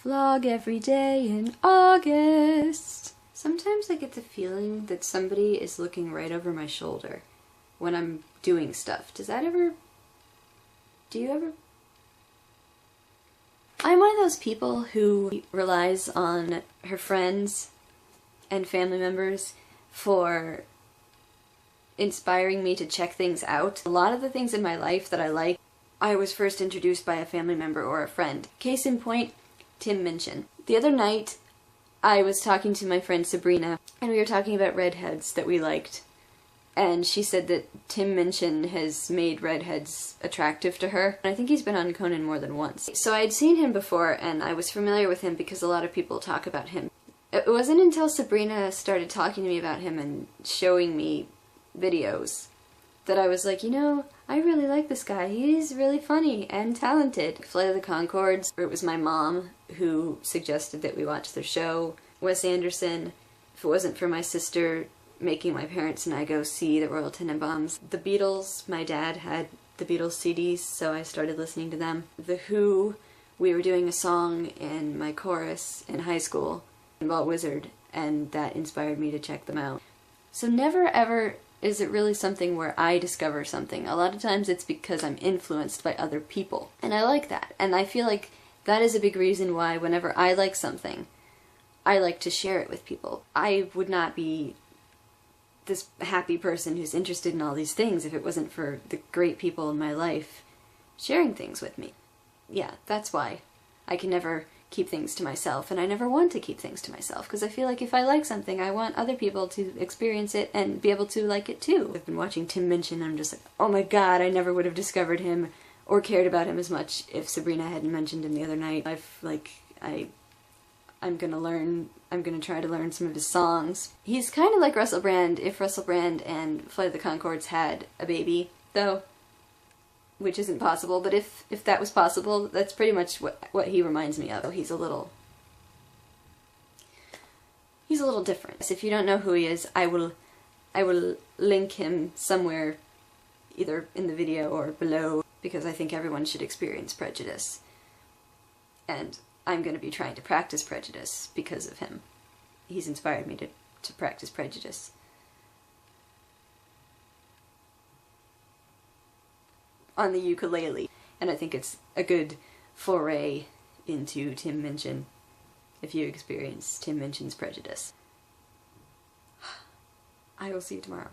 Vlog every day in August. Sometimes I get the feeling that somebody is looking right over my shoulder when I'm doing stuff. Do you ever? I'm one of those people who relies on her friends and family members for inspiring me to check things out. A lot of the things in my life that I like, I was first introduced by a family member or a friend. Case in point, Tim Minchin. The other night, I was talking to my friend Sabrina, and we were talking about redheads that we liked. And she said that Tim Minchin has made redheads attractive to her. And I think he's been on Conan more than once. So I'd seen him before, and I was familiar with him because a lot of people talk about him. It wasn't until Sabrina started talking to me about him and showing me videos that I was like, you know, I really like this guy. He's really funny and talented. Flight of the Conchords, it was my mom who suggested that we watch their show. Wes Anderson, if it wasn't for my sister making my parents and I go see the Royal Tenenbaums. The Beatles, my dad had the Beatles CDs, so I started listening to them. The Who, we were doing a song in my chorus in high school, Walt Wizard, and that inspired me to check them out. So never ever is it really something where I discover something. A lot of times it's because I'm influenced by other people. And I like that. And I feel like that is a big reason why whenever I like something, I like to share it with people. I would not be this happy person who's interested in all these things if it wasn't for the great people in my life sharing things with me. Yeah, that's why I can never keep things to myself, and I never want to keep things to myself, because I feel like if I like something, I want other people to experience it and be able to like it too. I've been watching Tim Minchin and I'm just like, oh my god, I never would have discovered him or cared about him as much if Sabrina hadn't mentioned him the other night. I'm gonna try to learn some of his songs. He's kind of like Russell Brand if Russell Brand and Flight of the Conchords had a baby, though, which isn't possible, but if that was possible, that's pretty much what he reminds me of. He's a little different. If you don't know who he is, I will link him somewhere, either in the video or below, because I think everyone should experience prejudice. And I'm going to be trying to practice prejudice because of him. He's inspired me to practice prejudice. On the ukulele, and I think it's a good foray into Tim Minchin if you experience Tim Minchin's prejudice. I will see you tomorrow.